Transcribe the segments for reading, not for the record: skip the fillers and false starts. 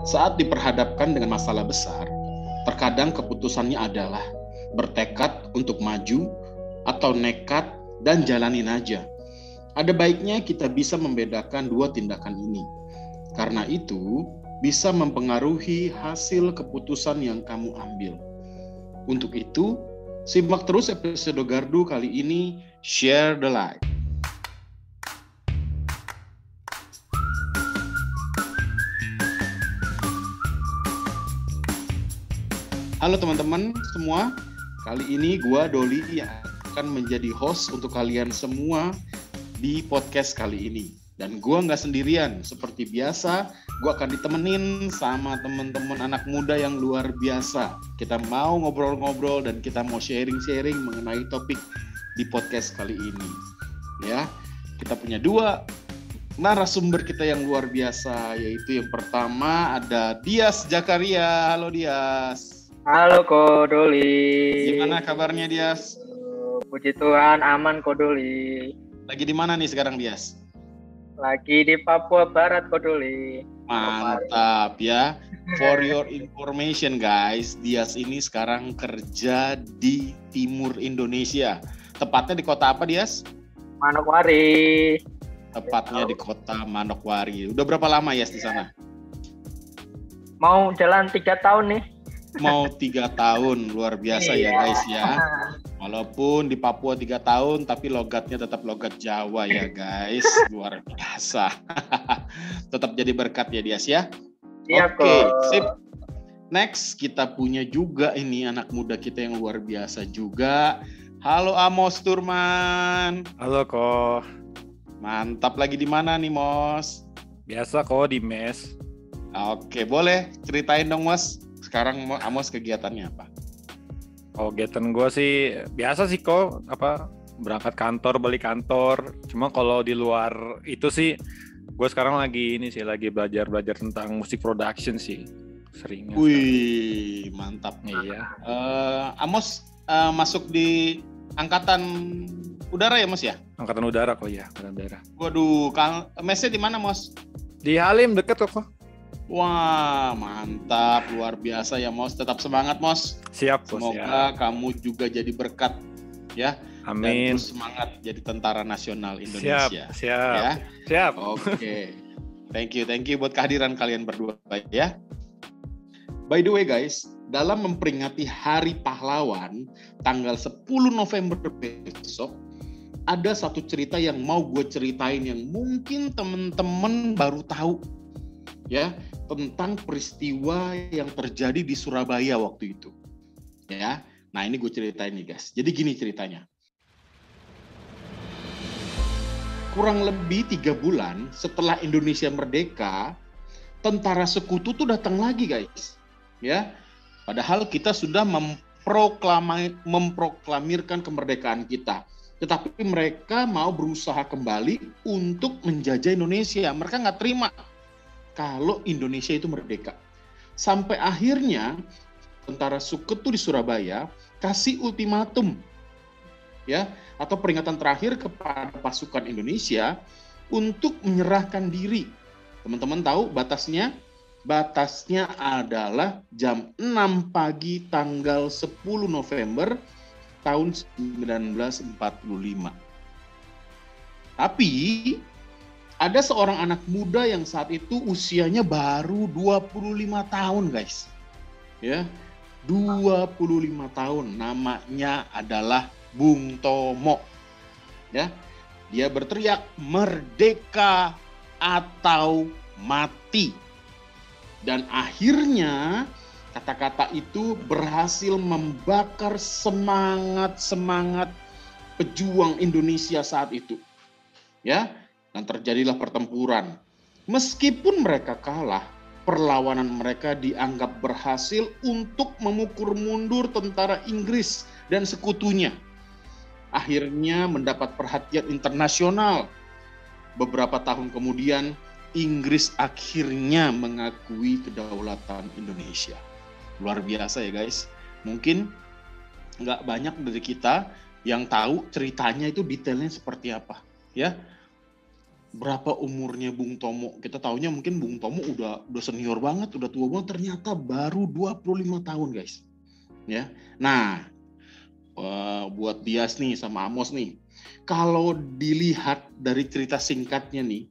Saat diperhadapkan dengan masalah besar, terkadang keputusannya adalah bertekad untuk maju atau nekat dan jalanin aja. Ada baiknya kita bisa membedakan dua tindakan ini. Karena itu, bisa mempengaruhi hasil keputusan yang kamu ambil. Untuk itu, simak terus episode Gardu kali ini, Share the Light. Halo teman-teman semua, kali ini gua Doli yang akan menjadi host untuk kalian semua di podcast kali ini. Dan gua nggak sendirian, seperti biasa, gua akan ditemenin sama teman-teman anak muda yang luar biasa. Kita mau ngobrol-ngobrol dan kita mau sharing-sharing mengenai topik di podcast kali ini. Ya, kita punya dua narasumber kita yang luar biasa, yaitu yang pertama ada Dias Jakaria. Halo Dias. Halo Ko Doli. Gimana kabarnya Dias? Puji Tuhan aman Ko Doli. Lagi di mana nih sekarang Dias? Lagi di Papua Barat Ko Doli. Mantap ya. For your information guys, Dias ini sekarang kerja di timur Indonesia. Tepatnya di kota apa Dias? Manokwari. Tepatnya di kota Manokwari. Udah berapa lama ya di sana? Mau jalan 3 tahun nih. Mau 3 tahun, luar biasa ya guys ya. Walaupun di Papua 3 tahun, tapi logatnya tetap logat Jawa ya guys. Luar biasa. Tetap jadi berkat ya Dias ya. Oke, sip. Next, kita punya juga ini anak muda kita yang luar biasa juga. Halo Amos Turman. Halo Ko. Mantap, lagi di mana nih Mos? Biasa Ko, di mes. Oke, boleh ceritain dong Mos. Sekarang Amos kegiatannya apa? Kegiatan gue sih biasa sih Ko, berangkat kantor, balik kantor. Cuma kalau di luar itu sih, gue sekarang lagi belajar tentang musik production sih, seringnya. Wih, mantap. Iya. Amos masuk di angkatan udara ya Mos ya? Angkatan udara kok ya, angkatan udara. Waduh, mesnya di mana Mos? Di Halim deket kok. Wah, mantap, luar biasa ya Mos. Tetap semangat Mos. Siap. Semoga kamu juga jadi berkat ya. Amin. Dan terus semangat jadi tentara nasional Indonesia. Siap. Ya? Siap. Oke. Thank you buat kehadiran kalian berdua ya. By the way guys, dalam memperingati Hari Pahlawan tanggal 10 November besok, ada satu cerita yang mau gue ceritain yang mungkin temen-temen baru tahu ya, tentang peristiwa yang terjadi di Surabaya waktu itu. Ya. Nah, ini gue ceritain nih, guys. Jadi gini ceritanya. Kurang lebih 3 bulan setelah Indonesia merdeka, tentara sekutu tuh datang lagi, guys. Ya. Padahal kita sudah memproklamirkan kemerdekaan kita. Tetapi mereka mau berusaha kembali untuk menjajah Indonesia. Mereka nggak terima kalau Indonesia itu merdeka. Sampai akhirnya tentara sekutu di Surabaya kasih ultimatum ya, atau peringatan terakhir kepada pasukan Indonesia untuk menyerahkan diri. Teman-teman tahu batasnya? Batasnya adalah jam 6 pagi tanggal 10 November tahun 1945. Tapi ada seorang anak muda yang saat itu usianya baru 25 tahun, guys. Ya, 25 tahun. Namanya adalah Bung Tomo. Ya, dia berteriak merdeka atau mati. Dan akhirnya kata-kata itu berhasil membakar semangat pejuang Indonesia saat itu. Ya. Dan terjadilah pertempuran. Meskipun mereka kalah, perlawanan mereka dianggap berhasil untuk memukul mundur tentara Inggris dan sekutunya. Akhirnya mendapat perhatian internasional. Beberapa tahun kemudian, Inggris akhirnya mengakui kedaulatan Indonesia. Luar biasa ya guys. Mungkin nggak banyak dari kita yang tahu ceritanya itu detailnya seperti apa. Ya. berapa umurnya Bung Tomo? Kita taunya mungkin Bung Tomo udah senior banget, udah tua banget, ternyata baru 25 tahun, guys. Ya. Nah, buat Dias nih sama Amos nih. Kalau dilihat dari cerita singkatnya nih,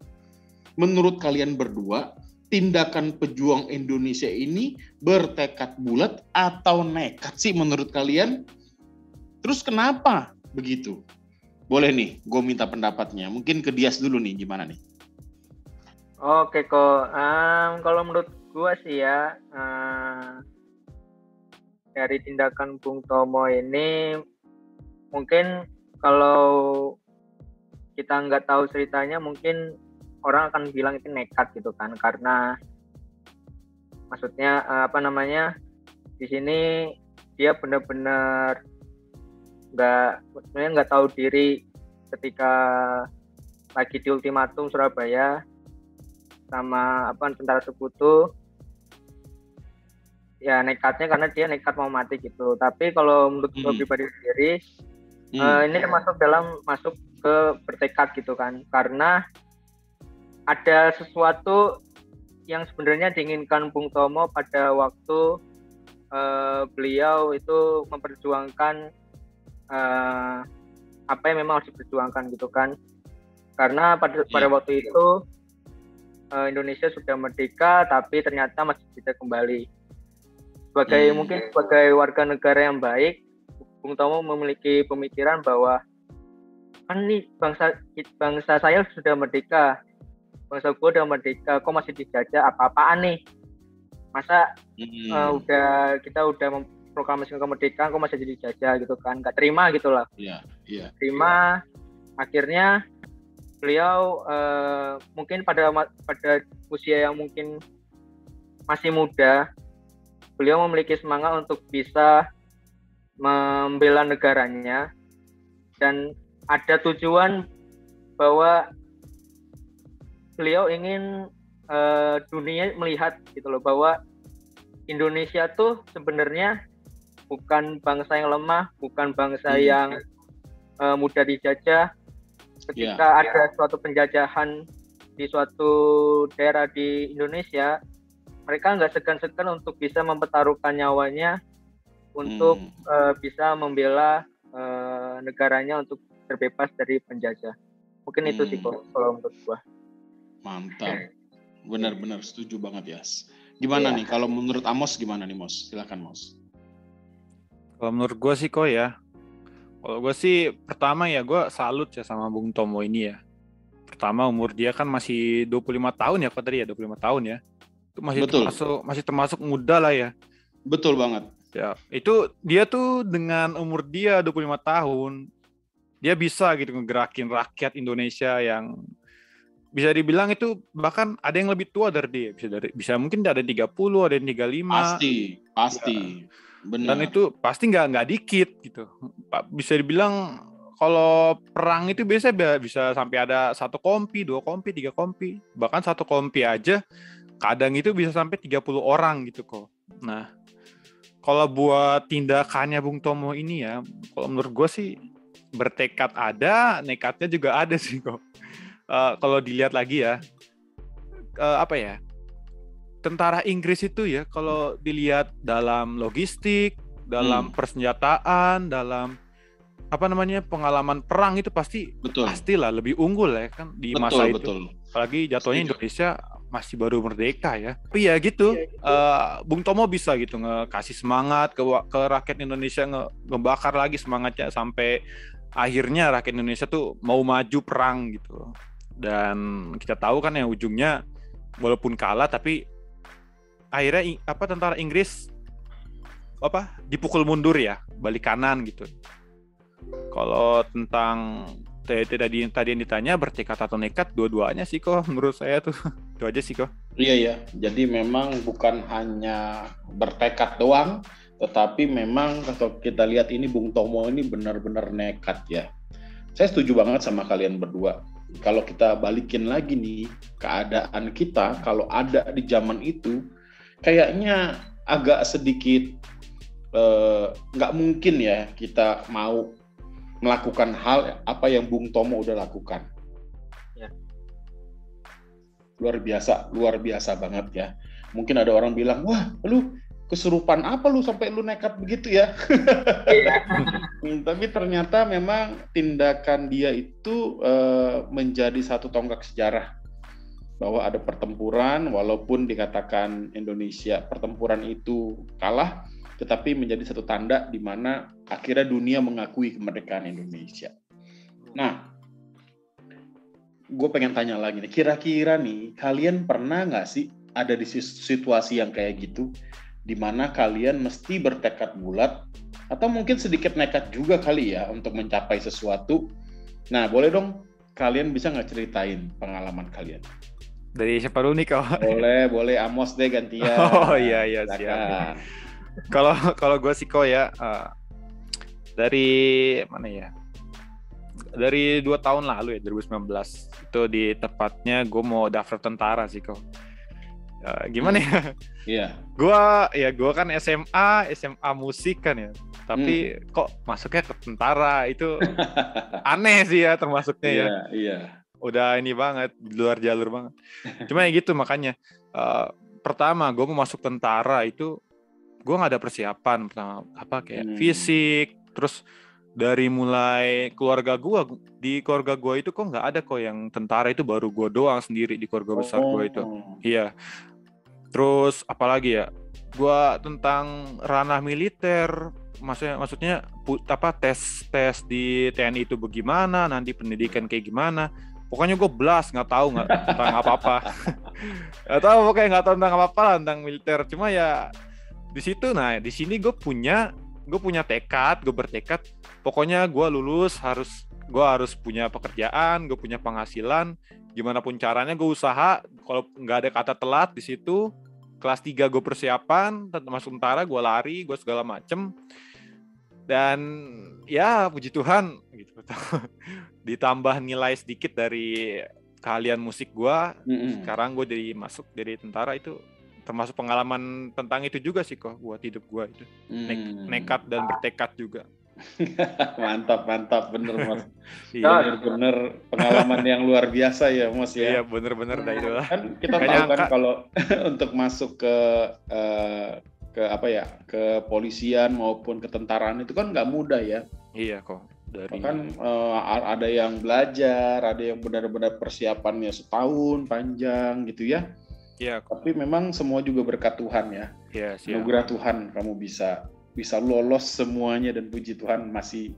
menurut kalian berdua, tindakan pejuang Indonesia ini bertekad bulat atau nekat sih menurut kalian? Terus kenapa begitu? Boleh nih, gue minta pendapatnya. Mungkin ke Dias dulu nih, gimana nih? Oke kok, kalau menurut gue sih ya, dari tindakan Bung Tomo ini, mungkin kalau kita nggak tahu ceritanya, mungkin orang akan bilang itu nekat gitu kan, karena maksudnya di sini dia benar-benar nggak tahu diri ketika lagi di ultimatum Surabaya sama tentara sekutu, ya nekatnya karena dia nekat mau mati gitu. Tapi kalau menurut gue pribadi sendiri, ini masuk ke bertekad gitu kan, karena ada sesuatu yang sebenarnya diinginkan Bung Tomo pada waktu beliau itu memperjuangkan apa yang memang harus diperjuangkan gitu kan, karena pada waktu itu Indonesia sudah merdeka tapi ternyata masih bisa kembali. Mungkin sebagai warga negara yang baik, Bung Tomo memiliki pemikiran bahwa kan nih bangsa saya sudah merdeka, bangsa gue udah merdeka, kok masih dijajah, apa-apaan nih, masa kita udah memproklamasikan kemerdekaan kok masih dijajah gitu kan, nggak terima gitulah. Terima, akhirnya beliau mungkin pada usia yang mungkin masih muda, beliau memiliki semangat untuk bisa membela negaranya dan ada tujuan bahwa beliau ingin dunia melihat gitu loh, bahwa Indonesia tuh sebenarnya bukan bangsa yang lemah, bukan bangsa yang mudah dijajah. Ketika ada suatu penjajahan di suatu daerah di Indonesia, mereka nggak segan-segan untuk bisa mempertaruhkan nyawanya untuk bisa membela negaranya untuk terbebas dari penjajah. Mungkin itu sih kalau menurut gua. Mantap, benar-benar setuju banget ya. Gimana nih kalau menurut Amos, gimana nih Mos? Silakan Mos. Kalau menurut gue sih kok ya, kalau gue sih pertama ya gue salut ya sama Bung Tomo ini ya. Pertama umur dia kan masih 25 tahun ya, kok tadi ya 25 tahun ya. Itu masih termasuk muda lah ya. Betul banget. Ya, itu dia tuh dengan umur dia 25 tahun, dia bisa gitu ngegerakin rakyat Indonesia yang bisa dibilang itu bahkan ada yang lebih tua dari dia, bisa mungkin ada 30, ada yang 35. Pasti. Ya. Benar. Dan itu pasti nggak dikit gitu. Bisa dibilang kalau perang itu biasanya bisa sampai ada 1 kompi, 2 kompi, 3 kompi, bahkan 1 kompi aja kadang itu bisa sampai 30 orang gitu kok. Nah, kalau buat tindakannya Bung Tomo ini ya, kalau menurut gue sih bertekad ada, nekatnya juga ada sih kok. Kalau dilihat lagi ya, tentara Inggris itu ya, kalau dilihat dalam logistik, dalam persenjataan, dalam pengalaman perang itu pastilah lebih unggul ya kan di masa itu. Apalagi jatuhnya Indonesia masih baru merdeka ya. Tapi ya gitu, Bung Tomo bisa gitu ngasih semangat ke rakyat Indonesia, ngebakar lagi semangatnya sampai akhirnya rakyat Indonesia tuh mau maju perang gitu. Dan kita tahu kan yang ujungnya walaupun kalah tapi akhirnya tentara Inggris dipukul mundur ya, balik kanan gitu. Kalau tentang tadi yang ditanya bertekad atau nekat, dua-duanya sih kok menurut saya tuh. Itu aja sih kok. Iya. Jadi memang bukan hanya bertekad doang, tetapi memang kalau kita lihat ini Bung Tomo ini benar-benar nekat ya. Saya setuju banget sama kalian berdua. Kalau kita balikin lagi nih keadaan kita, kalau ada di zaman itu, kayaknya agak sedikit nggak mungkin ya kita mau melakukan hal apa yang Bung Tomo udah lakukan. Ya. luar biasa banget ya. Mungkin ada orang bilang, wah lu kesurupan apa lu sampai lu nekat begitu ya. Tapi ternyata memang tindakan dia itu menjadi satu tonggak sejarah bahwa ada pertempuran, walaupun dikatakan Indonesia pertempuran itu kalah, tetapi menjadi satu tanda di mana akhirnya dunia mengakui kemerdekaan Indonesia. Nah, gue pengen tanya lagi nih, kira-kira nih kalian pernah nggak sih ada di situasi yang kayak gitu, di mana kalian mesti bertekad bulat atau mungkin sedikit nekat juga kali ya untuk mencapai sesuatu? Nah, boleh dong kalian bisa nggak ceritain pengalaman kalian? Dari siapa dulu nih kau? Boleh Amos deh gantian. Oh iya siap. Kalau gue sih kok ya dari mana ya? Dari 2 tahun lalu ya, 2019 itu di tepatnya gue mau daftar tentara sih kok. Gimana ya? Iya. Gue kan SMA musik kan ya. Tapi kok masuknya ke tentara itu aneh sih ya termasuknya ya. Iya. Udah ini banget, di luar jalur banget. Cuma ya gitu makanya pertama gue mau masuk tentara itu gue nggak ada persiapan pertama kayak fisik, terus dari mulai keluarga gue, di keluarga gue itu kok nggak ada kok yang tentara, itu baru gue doang sendiri di keluarga besar gue itu. Iya. Terus apalagi ya, gue tentang ranah militer, maksudnya tes di TNI itu bagaimana, nanti pendidikan kayak gimana. Pokoknya gue nggak tahu tentang apa-apa. Nggak tahu, pokoknya nggak tahu tentang apa-apa lah tentang militer. Cuma ya di sini gue bertekad. Pokoknya gue lulus gue harus punya pekerjaan, gue punya penghasilan. Gimana pun caranya gue usaha. Kalau nggak ada kata telat di situ. Kelas 3 gue persiapan, masuk tentara, gue lari, gue segala macem. Dan ya puji Tuhan gitu. Ditambah nilai sedikit dari keahlian musik gue, sekarang gue masuk jadi tentara. Itu termasuk pengalaman tentang itu juga sih kok buat hidup gue itu. Nekat dan bertekad juga. Mantap bener Mas. Iya bener pengalaman yang luar biasa ya Mas ya. Iya bener dah itu lah. Kan kita tahu kan kalau untuk masuk ke polisian maupun ketentaraan itu kan nggak mudah ya. Iya kok. Kan ada yang belajar, ada yang benar-benar persiapannya setahun panjang gitu ya. Iya. Tapi memang semua juga berkat Tuhan ya. Iya. Anugerah Tuhan kamu bisa lolos semuanya, dan puji Tuhan masih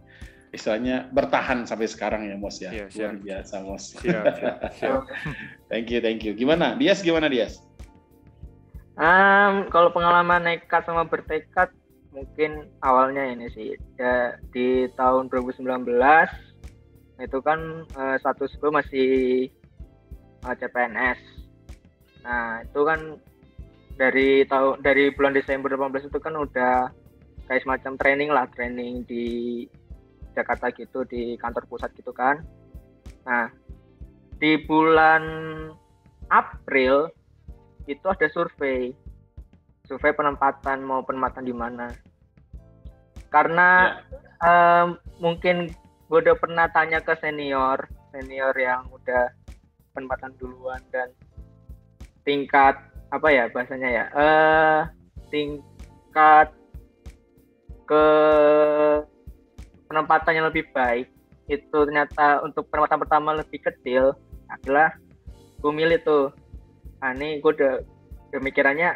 istilahnya bertahan sampai sekarang ya Mos ya. Luar biasa Mos. Siap. Thank you. Gimana Dias? Kalau pengalaman nekat sama bertekad mungkin awalnya ini sih di tahun 2019 itu kan status gue masih CPNS. Nah itu kan dari bulan Desember 2018 itu kan udah kayak semacam training di Jakarta gitu, di kantor pusat gitu kan. Nah di bulan April itu ada survei penempatan di mana. Karena mungkin gue udah pernah tanya ke senior yang udah penempatan duluan, dan tingkat tingkat ke penempatan yang lebih baik itu ternyata untuk penempatan pertama lebih kecil. Akhirnya gue milih tuh. Ini gue udah mikirannya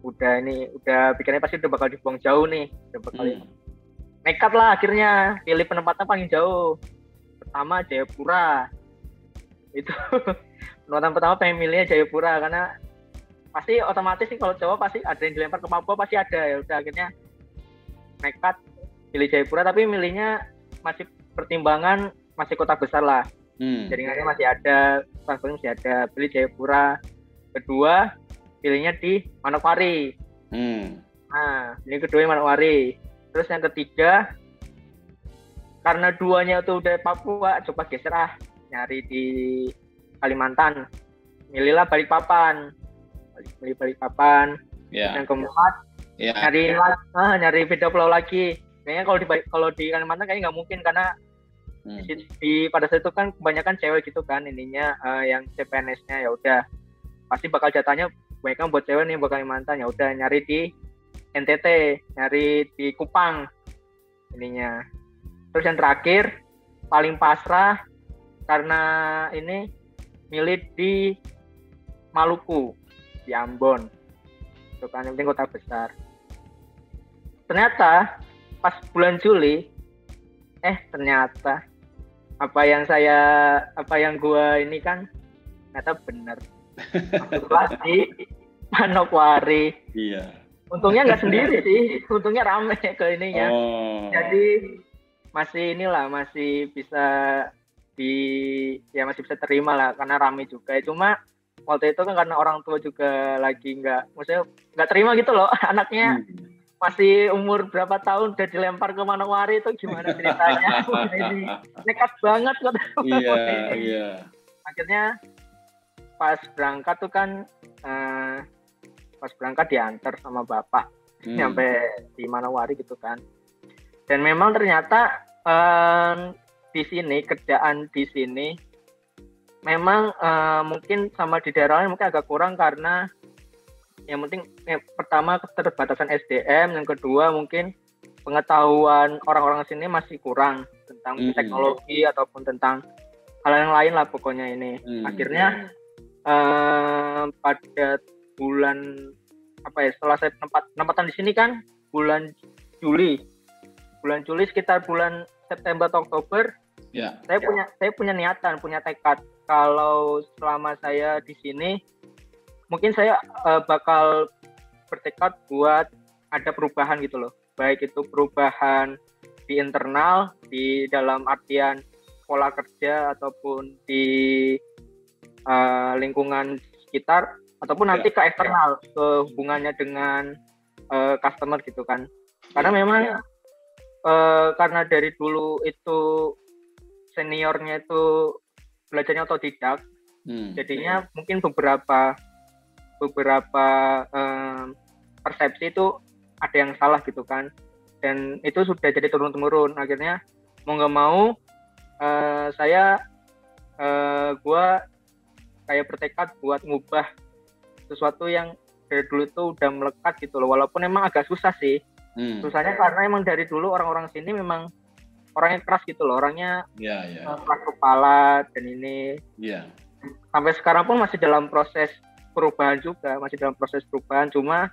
udah pikirannya pasti udah bakal dibuang jauh nih, nekat lah akhirnya pilih penempatan paling jauh. Pertama Jayapura. Itu penempatan pertama pengen milihnya Jayapura karena pasti otomatis sih kalau cowok pasti ada yang dilempar ke Papua, pasti ada. Ya udah akhirnya nekat pilih Jayapura, tapi milihnya masih pertimbangan masih kota besar lah. Jaringannya masih ada, transportnya masih ada, pilih Jayapura. Kedua, pilihnya di Manokwari. Nah, ini kedua Manokwari. Terus yang ketiga, karena duanya itu udah Papua, coba geser nyari di Kalimantan. Milihlah Balikpapan. Milih Balikpapan. Yeah. Yang keempat, nyari beda pulau lagi. Kayaknya kalau di Kalimantan kayaknya nggak mungkin karena Pada saat itu kan kebanyakan cewek gitu kan ininya, yang CPNS-nya ya udah pasti bakal jatahnya banyak buat cewek nih, bakal mantan, ya udah nyari di NTT, nyari di Kupang ininya. Terus yang terakhir paling pasrah karena ini milih di Maluku, di Ambon, itu kan yang penting kota besar. Ternyata pas bulan Juli, ternyata apa yang gua ini kan ternyata benar. Masuklah di Manokwari. Iya. Untungnya nggak sendiri sih, untungnya rame ke ininya. Jadi masih bisa masih bisa terima lah karena rame juga. Cuma waktu itu kan karena orang tua juga lagi maksudnya nggak terima gitu loh, anaknya masih umur berapa tahun udah dilempar ke Manokwari, itu gimana ceritanya? Ini nekat banget kok. Iya. Akhirnya pas berangkat tuh kan diantar sama bapak sampai di Manokwari gitu kan. Dan memang ternyata di sini kerjaan di sini memang mungkin sama di daerah lain mungkin agak kurang karena yang penting pertama keterbatasan SDM, yang kedua mungkin pengetahuan orang-orang sini masih kurang tentang teknologi ataupun tentang hal yang lain lah pokoknya ini. Akhirnya pada bulan setelah saya penempatan di sini kan bulan Juli sekitar bulan September atau Oktober, saya punya niatan, punya tekad kalau selama saya di sini mungkin saya bakal bertekad buat ada perubahan gitu loh, baik itu perubahan di internal, di dalam artian pola kerja ataupun di lingkungan sekitar, ataupun nanti ke eksternal, ke hubungannya dengan customer gitu kan. Karena memang karena dari dulu itu seniornya itu belajarnya otodidak, jadinya mungkin beberapa persepsi itu ada yang salah gitu kan, dan itu sudah jadi turun-temurun. Akhirnya mau nggak mau gue kayak bertekad buat ngubah sesuatu yang dari dulu itu udah melekat gitu loh, walaupun emang agak susah sih. Susahnya karena emang dari dulu orang-orang sini memang orangnya keras gitu loh, orangnya keras kepala dan ini. Sampai sekarang pun masih dalam proses perubahan juga, cuma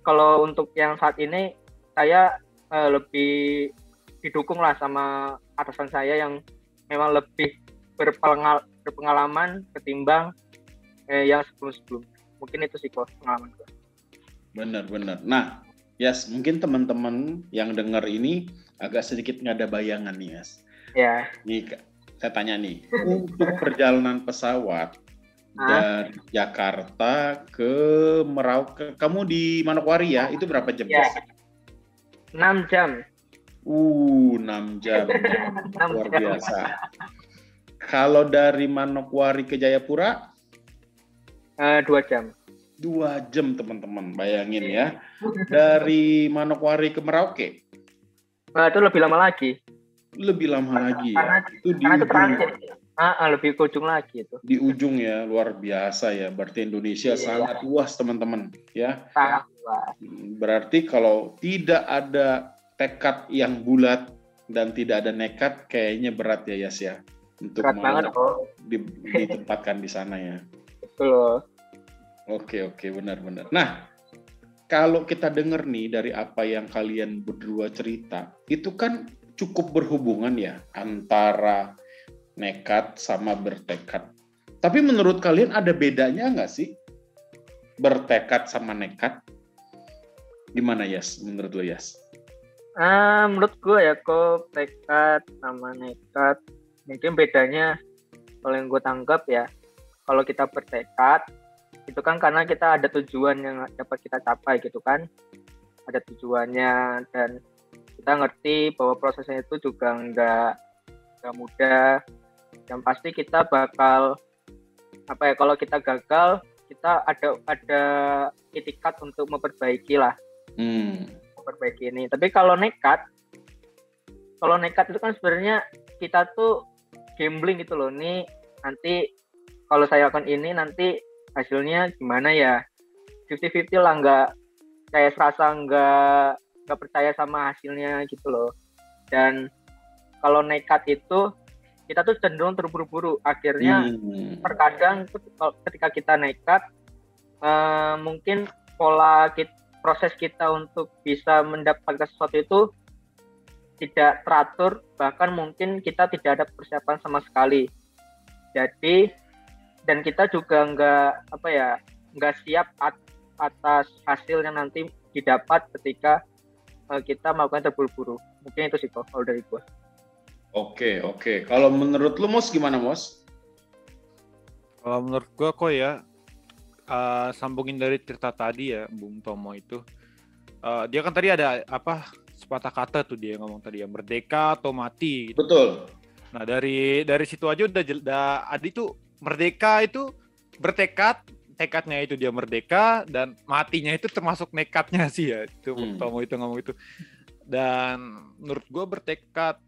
kalau untuk yang saat ini saya lebih didukung lah sama atasan saya yang memang lebih berpengalaman ketimbang yang sebelum-sebelum. Mungkin itu sih kok pengalaman gue. Benar. Nah, mungkin teman-teman yang dengar ini agak sedikit nggak ada bayangan nih, Ya. Nih, saya tanya nih, untuk perjalanan pesawat dari Jakarta ke Merauke, kamu di Manokwari ya, itu berapa jam? Ya. 6 jam. 6 jam. Luar biasa. Kalau dari Manokwari ke Jayapura? 2 jam. 2 jam teman-teman, bayangin ya. Dari Manokwari ke Merauke? Itu lebih lama lagi. Karena itu terakhir. Lebih ke ujung lagi itu. Di ujung ya, luar biasa ya. Berarti Indonesia sangat luas teman-teman ya. Sangat luas. Berarti kalau tidak ada tekad yang bulat dan tidak ada nekat, kayaknya berat ya Yas ya. Untuk berat banget kok. Ditempatkan di sana ya. Betul. Oke, benar. Nah, kalau kita dengar nih dari apa yang kalian berdua cerita, itu kan cukup berhubungan ya antara nekat sama bertekad. Tapi menurut kalian ada bedanya nggak sih bertekad sama nekat? Gimana Yas? Menurut lo Yas? Menurut gue ya kok tekad sama nekat mungkin bedanya kalau yang gue tangkap ya, kalau kita bertekad itu kan karena kita ada tujuan yang dapat kita capai gitu kan, ada tujuannya dan kita ngerti bahwa prosesnya itu juga nggak mudah, yang pasti kita bakal kalau kita gagal kita ada itikat untuk memperbaiki ini. Tapi kalau nekat itu kan sebenarnya kita tuh gambling gitu loh. Nih nanti kalau saya lakukan ini nanti hasilnya gimana ya? 50-50 lah, nggak kayak serasa nggak percaya sama hasilnya gitu loh. Dan kalau nekat itu kita tuh cenderung terburu-buru. Akhirnya terkadang ketika kita nekat mungkin proses kita untuk bisa mendapatkan sesuatu itu tidak teratur, bahkan mungkin kita tidak ada persiapan sama sekali. Jadi dan kita juga nggak siap atas hasil yang nanti didapat ketika kita melakukan terburu-buru. Mungkin itu sih kalau dari gua. Oke. Kalau menurut lu Mos gimana Mos? Kalau menurut gua kok ya, sambungin dari cerita tadi ya, Bung Tomo itu, dia kan tadi ada sepatah kata tuh dia ngomong tadi ya, merdeka atau mati. Gitu. Betul. Nah dari situ aja udah Adi tuh merdeka itu tekadnya itu dia merdeka, dan matinya itu termasuk nekatnya sih ya, itu Bung Tomo itu ngomong itu. Dan menurut gue bertekad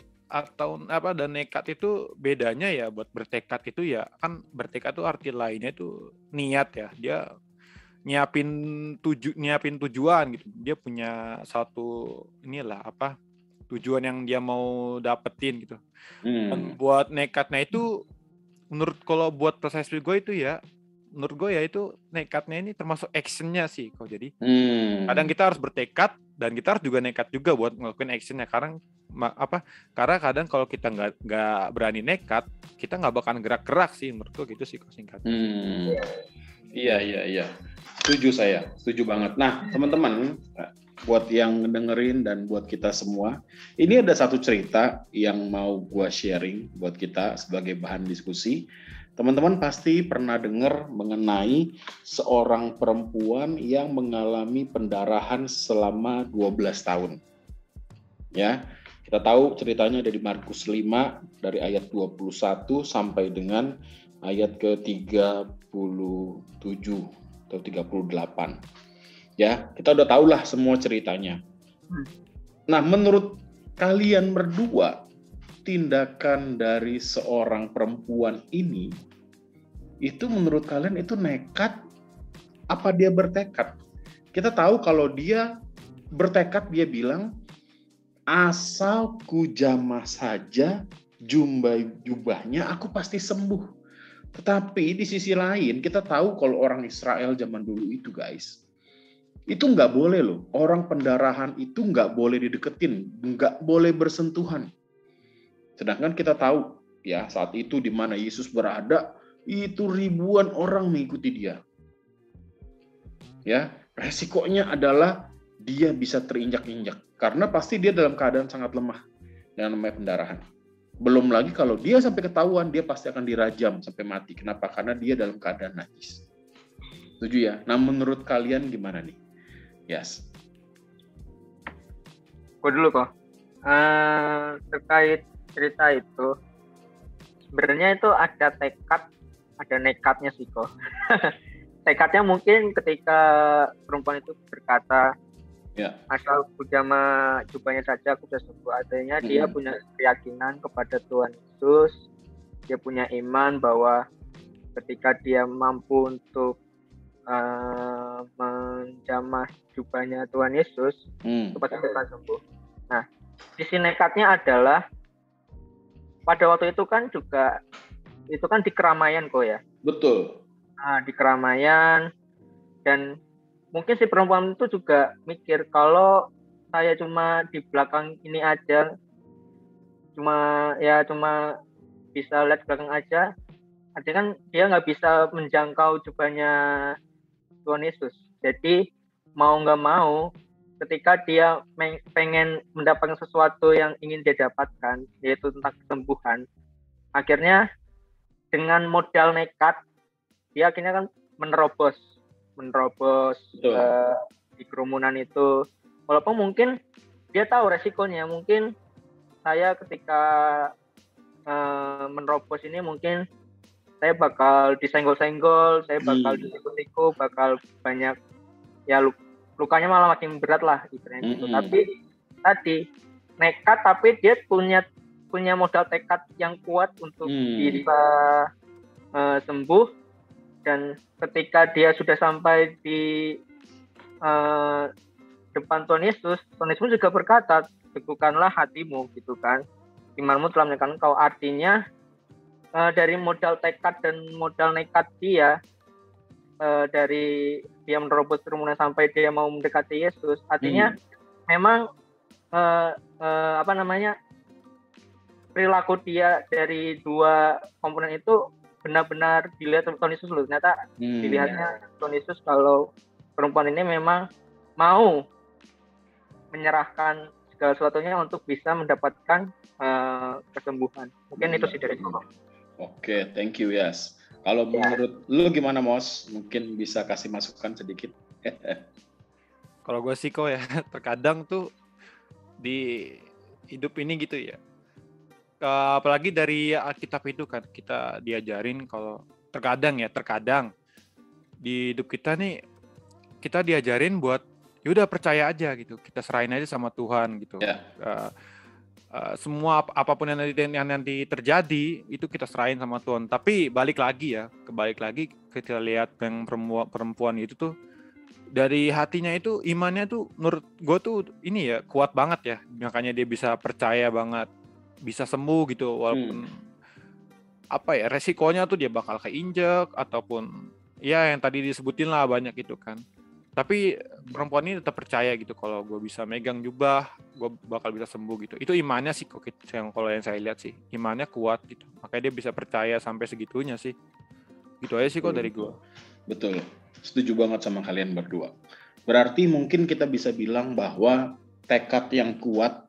dan nekat itu bedanya ya, buat bertekad itu ya kan, bertekad itu arti lainnya itu niat ya, dia nyiapin tujuan gitu, dia punya satu tujuan yang dia mau dapetin gitu. Dan buat nekatnya itu kalau buat proses gue itu ya, menurut gue ya itu nekatnya ini termasuk actionnya sih kok. Jadi kadang kita harus bertekad dan kita harus juga nekat juga buat ngelakuin actionnya. Karena kadang kalau kita nggak berani nekat, kita nggak bakalan gerak-gerak sih, menurut gue gitu sih kok singkatnya. Iya. Setuju banget. Nah teman-teman, buat yang dengerin dan buat kita semua, ini ada satu cerita yang mau gue sharing buat kita sebagai bahan diskusi. Teman-teman pasti pernah dengar mengenai seorang perempuan yang mengalami pendarahan selama 12 tahun. Ya, kita tahu ceritanya ada di Markus 5 dari ayat 21 sampai dengan ayat ke-37 atau 38. Ya, kita udah tahulah semua ceritanya. Nah, menurut kalian berdua, tindakan dari seorang perempuan ini, itu menurut kalian itu nekat apa dia bertekad? Kita tahu kalau dia bertekad, dia bilang, asal ku jamah saja jubahnya, aku pasti sembuh. Tetapi di sisi lain kita tahu kalau orang Israel zaman dulu itu guys, itu nggak boleh loh, orang pendarahan itu nggak boleh dideketin, nggak boleh bersentuhan. Sedangkan kita tahu ya saat itu di mana Yesus berada, itu ribuan orang mengikuti dia. Ya, resikonya adalah dia bisa terinjak-injak karena pasti dia dalam keadaan sangat lemah yang namanya pendarahan. Belum lagi kalau dia sampai ketahuan, dia pasti akan dirajam sampai mati. Kenapa? Karena dia dalam keadaan najis. Setuju ya? Nah, menurut kalian gimana nih? Yes. Gue dulu kok. Terkait cerita itu, sebenarnya itu ada tekad, ada nekatnya sih kok. Tekadnya mungkin ketika perempuan itu berkata, asal ku jamah jubahnya saja aku sudah sembuh. Artinya dia punya keyakinan kepada Tuhan Yesus, dia punya iman bahwa ketika dia mampu untuk menjamah jubahnya Tuhan Yesus, itu pasti akan sembuh. Nah, sisi nekatnya adalah pada waktu itu kan juga itu kan di keramaian kok ya. Betul. Nah, di keramaian, dan mungkin si perempuan itu juga mikir kalau saya cuma di belakang ini aja, cuma bisa lihat belakang aja, artinya kan dia nggak bisa menjangkau jubahnya Tuhan Yesus. Jadi mau nggak mau, ketika dia pengen mendapatkan sesuatu yang ingin dia dapatkan, yaitu tentang kesembuhan, akhirnya dengan modal nekat, dia akhirnya kan menerobos di kerumunan itu. Walaupun mungkin dia tahu resikonya, mungkin saya ketika menerobos ini mungkin saya bakal disenggol-senggol, saya bakal ditikuk-tikuk, bakal banyak ya lukanya malah makin berat lah ibaratnya gitu. Tapi tadi nekat, tapi dia punya punya modal tekad yang kuat untuk bisa sembuh, dan ketika dia sudah sampai di depan Tuhan Yesus pun juga berkata, teguhkanlah hatimu, gitu kan, imanmu telah menyelamatkan engkau. Artinya dari modal tekad dan modal nekat dia, dari dia menerobos kerumunan sampai dia mau mendekati Yesus, artinya memang perilaku dia dari dua komponen itu benar-benar dilihat Tuhan Yesus loh. Ternyata dilihatnya Tuhan Yesus kalau perempuan ini memang mau menyerahkan segala sesuatunya untuk bisa mendapatkan kesembuhan. Mungkin itu sih dari aku. Oke, thank you, Yas. Kalau menurut lu gimana, Mos? Mungkin bisa kasih masukan sedikit. Kalau gue sih kok ya, terkadang tuh di hidup ini gitu ya. Apalagi dari Alkitab itu kan kita diajarin kalau terkadang di hidup kita nih kita diajarin buat yaudah percaya aja gitu, kita serahin aja sama Tuhan gitu. Semua apapun yang nanti terjadi itu kita serahin sama Tuhan. Tapi balik lagi kita lihat yang perempuan itu tuh dari hatinya itu, imannya tuh menurut gue tuh ini ya kuat banget ya, makanya dia bisa percaya banget bisa sembuh gitu, walaupun resikonya tuh dia bakal keinjek ataupun ya yang tadi disebutin lah banyak gitu kan. Tapi perempuan ini tetap percaya gitu, kalau gue bisa megang jubah gue bakal bisa sembuh gitu. Itu imannya sih kok, kalau yang saya lihat sih imannya kuat gitu, makanya dia bisa percaya sampai segitunya sih. Gitu aja sih kok dari gue. Betul, setuju banget sama kalian berdua. Berarti mungkin kita bisa bilang bahwa tekad yang kuat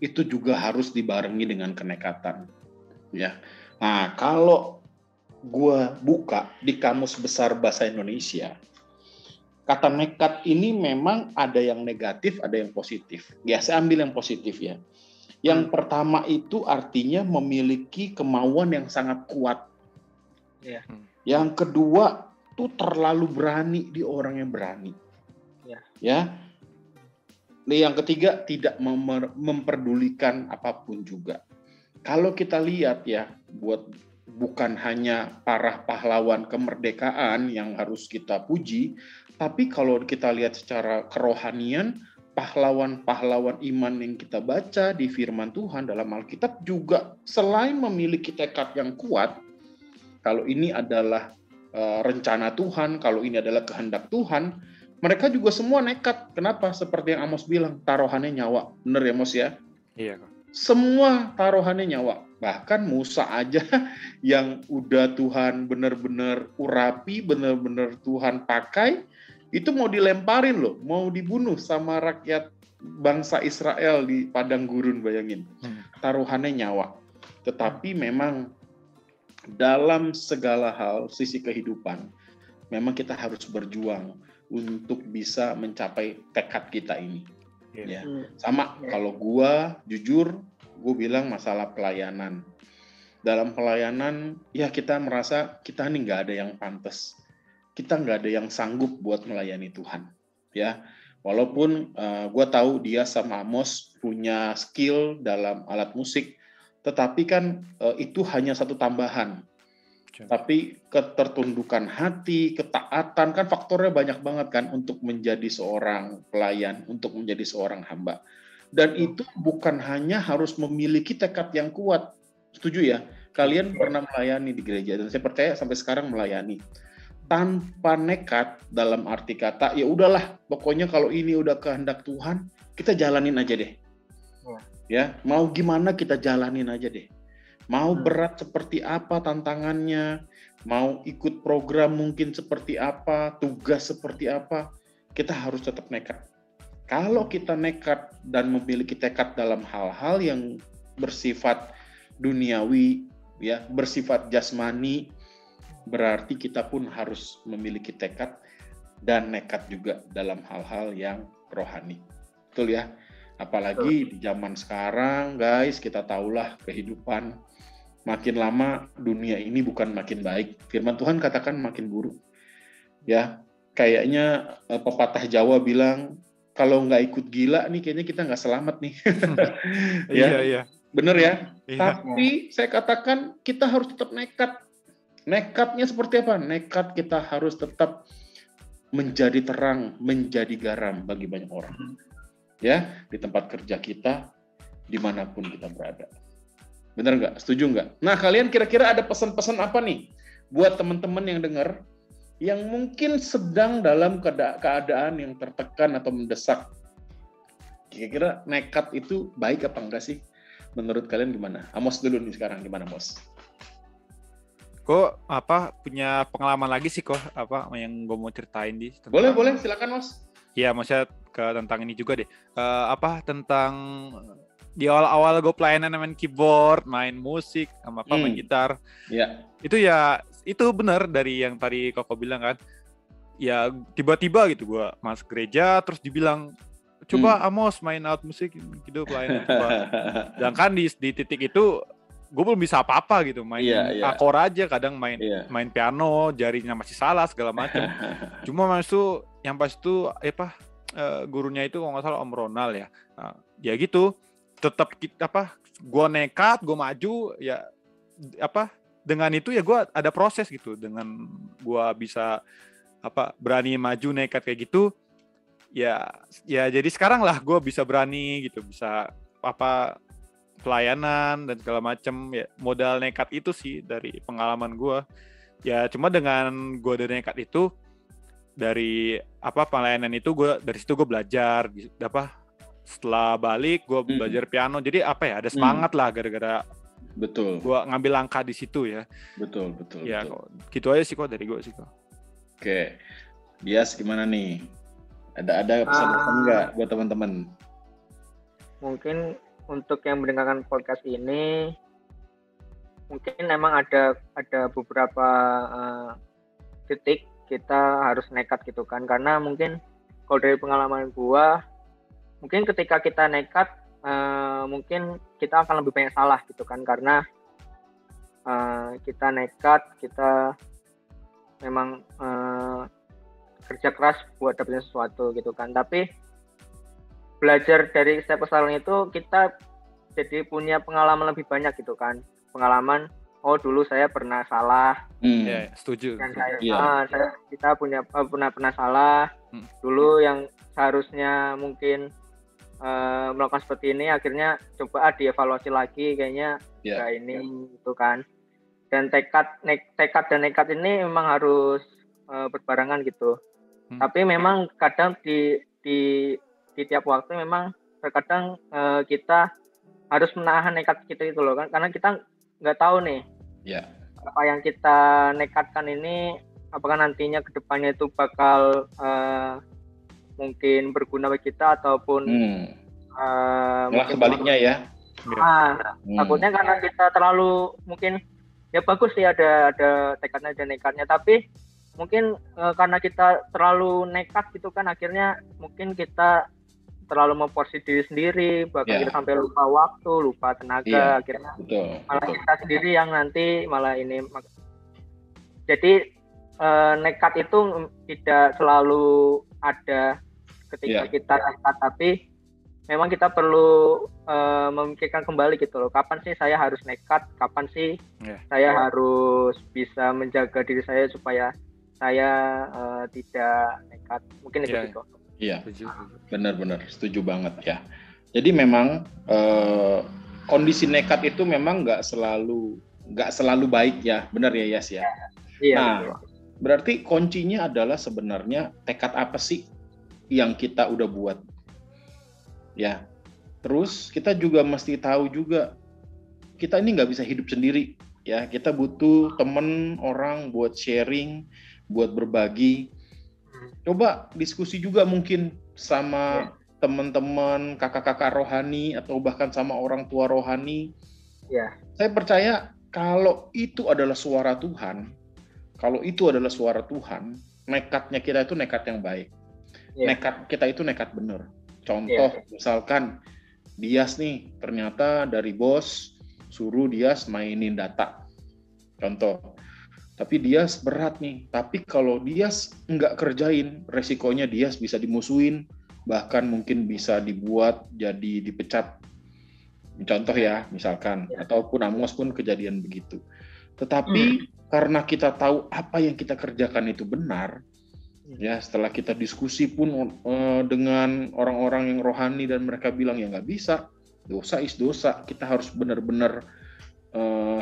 itu juga harus dibarengi dengan kenekatan, ya. Nah, kalau gue buka di Kamus Besar Bahasa Indonesia, kata nekat ini memang ada yang negatif, ada yang positif. Ya, saya ambil yang positif ya. Yang pertama itu artinya memiliki kemauan yang sangat kuat. Ya. Yang kedua tuh terlalu berani, di orang yang berani. Ya. Yang ketiga, tidak memperdulikan apapun juga. Kalau kita lihat ya, bukan hanya para pahlawan kemerdekaan yang harus kita puji, tapi kalau kita lihat secara kerohanian, pahlawan-pahlawan iman yang kita baca di firman Tuhan dalam Alkitab juga selain memiliki tekad yang kuat, kalau ini adalah rencana Tuhan, kalau ini adalah kehendak Tuhan, mereka juga semua nekat. Kenapa? Seperti yang Amos bilang, taruhannya nyawa. Benar ya, Amos ya? Iya, Kak. Semua taruhannya nyawa. Bahkan Musa aja yang udah Tuhan benar-benar urapi, benar-benar Tuhan pakai, itu mau dilemparin loh, mau dibunuh sama rakyat bangsa Israel di padang gurun, bayangin. Taruhannya nyawa. Tetapi memang dalam segala hal, sisi kehidupan, memang kita harus berjuang untuk bisa mencapai tekad kita ini. Ya. Sama, kalau gua jujur, gue bilang masalah pelayanan. Dalam pelayanan, ya kita merasa kita nih nggak ada yang pantas. Kita nggak ada yang sanggup buat melayani Tuhan. Ya, walaupun gue tahu dia sama Amos punya skill dalam alat musik, tetapi kan itu hanya satu tambahan. Tapi ketertundukan hati, ketaatan, kan faktornya banyak banget kan untuk menjadi seorang pelayan, untuk menjadi seorang hamba. Dan itu bukan hanya harus memiliki tekad yang kuat. Setuju ya? Kalian pernah melayani di gereja, dan saya percaya sampai sekarang melayani. Tanpa nekat dalam arti kata, ya udahlah, pokoknya kalau ini udah kehendak Tuhan, kita jalanin aja deh. Ya, mau gimana kita jalanin aja deh. Mau berat seperti apa tantangannya, mau ikut program mungkin seperti apa, tugas seperti apa, kita harus tetap nekat. Kalau kita nekat dan memiliki tekad dalam hal-hal yang bersifat duniawi, ya, bersifat jasmani, berarti kita pun harus memiliki tekad dan nekat juga dalam hal-hal yang rohani. Betul ya? Apalagi di zaman sekarang, guys, kita tahulah kehidupan makin lama dunia ini bukan makin baik. Firman Tuhan katakan makin buruk. Ya, kayaknya pepatah Jawa bilang, kalau nggak ikut gila nih, kayaknya kita nggak selamat nih. Ya. Iya. Bener ya? Iya. Tapi saya katakan kita harus tetap nekat. Nekatnya seperti apa? Nekat kita harus tetap menjadi terang, menjadi garam bagi banyak orang. Ya, di tempat kerja kita, dimanapun kita berada. Bener nggak? Setuju nggak? Nah, kalian kira-kira ada pesan-pesan apa nih buat teman-teman yang dengar, yang mungkin sedang dalam keadaan yang tertekan atau mendesak? Kira-kira nekat itu baik apa enggak sih? Menurut kalian gimana? Amos dulu nih sekarang, gimana Amos? Kok punya pengalaman lagi sih kok yang gue mau ceritain di tentang... Boleh silakan Mas. Iya, maksudnya tentang ini juga deh. Tentang di awal-awal gue pelayanan main keyboard, main musik, sama main gitar. Iya. Itu benar dari yang tadi Koko bilang kan. Ya tiba-tiba gitu gue masuk gereja terus dibilang coba Amos main alat musik gitu pelayanan coba. Sedangkan di titik itu gue belum bisa apa-apa gitu, main akor aja, kadang main piano, jarinya masih salah segala macam. Cuma yang pas itu gurunya itu kalau nggak salah Om Ronald ya. Nah, ya gitu, tetap gue nekat, gue maju ya dengan itu ya gue ada proses gitu, dengan gue bisa berani maju nekat kayak gitu. Ya jadi sekarang lah gue bisa berani gitu, bisa pelayanan dan segala macam ya, modal nekat itu sih dari pengalaman gue. Ya cuma dengan gue dari nekat itu, dari pelayanan itu dari situ gue belajar setelah balik gue belajar piano, jadi ada semangat lah gara-gara betul gue ngambil langkah di situ ya. Betul Ya betul. Gitu aja sih kok dari gue sih kok. Oke, Bias gimana nih? Ada pesan-pesan nggak buat teman-teman? Mungkin untuk yang mendengarkan podcast ini, mungkin memang ada beberapa titik kita harus nekat gitu kan, karena mungkin kalau dari pengalaman gua, mungkin ketika kita nekat mungkin kita akan lebih banyak salah gitu kan, karena kita nekat, kita memang kerja keras buat dapetin sesuatu gitu kan, tapi belajar dari setiap kesalahan itu kita jadi punya pengalaman lebih banyak gitu kan, pengalaman dulu saya pernah salah. Ya, setuju. Dan kita pernah salah dulu, yang seharusnya mungkin melakukan seperti ini, akhirnya coba dievaluasi lagi, kayaknya ini gitu kan. Dan tekad dan nekat ini memang harus berbarengan gitu. Tapi memang kadang di tiap waktu memang terkadang kita harus menahan nekat kita itu loh kan, karena kita nggak tahu nih apa yang kita nekatkan ini apakah nantinya kedepannya itu bakal mungkin berguna bagi kita ataupun malah sebaliknya ya. Takutnya karena kita terlalu mungkin ya bagus sih ada tekadnya dan nekatnya, tapi mungkin karena kita terlalu nekat gitu kan, akhirnya mungkin kita terlalu memporsi diri sendiri, bahkan kita sampai lupa waktu, lupa tenaga, akhirnya malah kita sendiri yang nanti malah ini. Jadi nekat itu tidak selalu ada ketika kita nekat, tapi memang kita perlu memikirkan kembali gitu loh, kapan sih saya harus nekat, kapan sih saya harus bisa menjaga diri saya supaya saya tidak nekat, mungkin itu gitu. Iya, benar-benar setuju banget ya. Jadi memang kondisi nekat itu memang nggak selalu baik ya, benar ya Yas ya. Iya. Nah, berarti kuncinya adalah sebenarnya tekad apa sih yang kita udah buat, ya. Terus kita juga mesti tahu juga kita ini nggak bisa hidup sendiri, ya. Kita butuh temen, orang buat sharing, buat berbagi. Coba diskusi juga mungkin sama teman-teman, kakak-kakak rohani, atau bahkan sama orang tua rohani. Saya percaya kalau itu adalah suara Tuhan, nekatnya kita itu nekat yang baik. Nekat kita itu nekat bener. Contoh, misalkan Dias nih, ternyata dari bos suruh Dias mainin data. Contoh. Tapi Dias berat nih, tapi kalau Dias nggak kerjain, resikonya Dias bisa dimusuhin, bahkan mungkin bisa dibuat jadi dipecat. Contoh ya, misalkan, ataupun Amos pun kejadian begitu. Tetapi karena kita tahu apa yang kita kerjakan itu benar, ya setelah kita diskusi pun dengan orang-orang yang rohani dan mereka bilang ya nggak bisa, dosa is dosa, kita harus benar-benar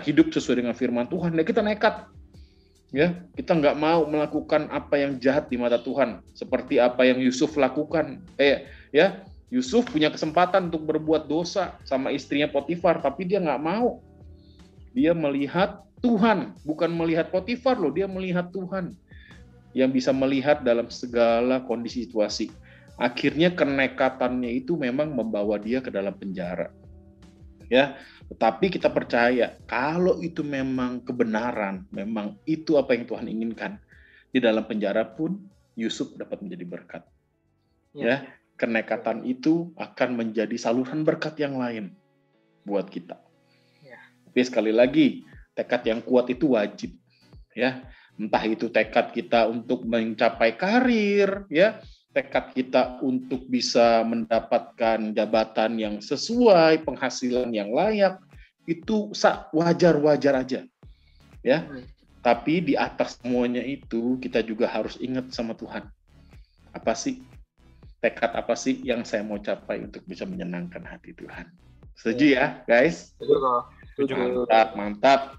hidup sesuai dengan firman Tuhan. Ya kita nekat, ya kita nggak mau melakukan apa yang jahat di mata Tuhan, seperti apa yang Yusuf lakukan. Ya Yusuf punya kesempatan untuk berbuat dosa sama istrinya Potifar, tapi dia nggak mau. Dia melihat Tuhan, bukan melihat Potifar loh, dia melihat Tuhan yang bisa melihat dalam segala kondisi situasi. Akhirnya kenekatannya itu memang membawa dia ke dalam penjara. Ya, tetapi kita percaya kalau itu memang kebenaran, memang itu apa yang Tuhan inginkan. Di dalam penjara pun Yusuf dapat menjadi berkat. Ya, kenekatan itu akan menjadi saluran berkat yang lain buat kita. Tapi sekali lagi, tekad yang kuat itu wajib. Ya, entah itu tekad kita untuk mencapai karir, ya, tekad kita untuk bisa mendapatkan jabatan yang sesuai, penghasilan yang layak, itu wajar-wajar aja. Ya. Tapi di atas semuanya itu kita juga harus ingat sama Tuhan. Apa sih? Tekad apa sih yang saya mau capai untuk bisa menyenangkan hati Tuhan? Setuju ya, guys? Setuju. Mantap.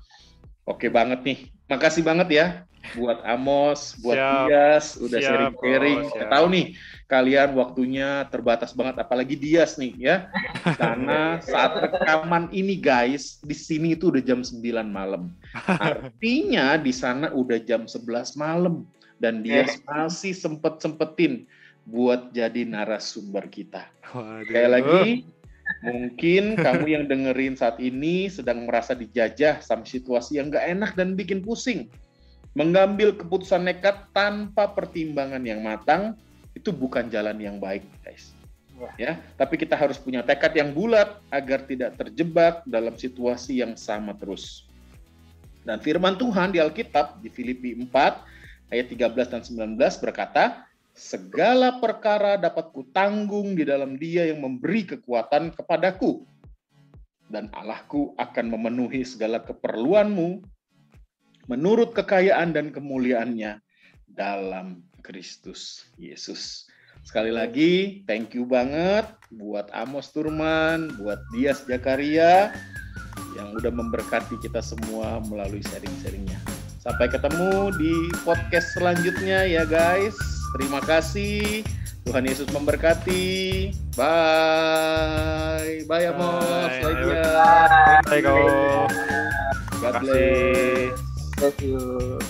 Oke banget nih. Makasih banget ya buat Amos, buat Dias, udah sharing-sharing. Saya tahu nih, kalian waktunya terbatas banget, apalagi Dias nih ya. Karena saat rekaman ini guys, di sini itu udah jam 9 malam. Artinya di sana udah jam 11 malam. Dan Dias masih sempet-sempetin buat jadi narasumber kita. Sekali lagi, mungkin kamu yang dengerin saat ini sedang merasa dijajah sama situasi yang gak enak dan bikin pusing. Mengambil keputusan nekat tanpa pertimbangan yang matang, itu bukan jalan yang baik, guys. Ya, tapi kita harus punya tekad yang bulat agar tidak terjebak dalam situasi yang sama terus. Dan firman Tuhan di Alkitab, di Filipi 4, ayat 13 dan 19 berkata, segala perkara dapat kutanggung di dalam Dia yang memberi kekuatan kepadaku. Dan Allahku akan memenuhi segala keperluanmu menurut kekayaan dan kemuliaannya dalam Kristus Yesus. Sekali lagi, thank you banget buat Amos Turman, buat Dias Jakaria yang udah memberkati kita semua melalui sharing-sharingnya. Sampai ketemu di podcast selanjutnya ya guys. Terima kasih. Tuhan Yesus memberkati. Bye. Bye Amos. Bye. God bless. Thank you.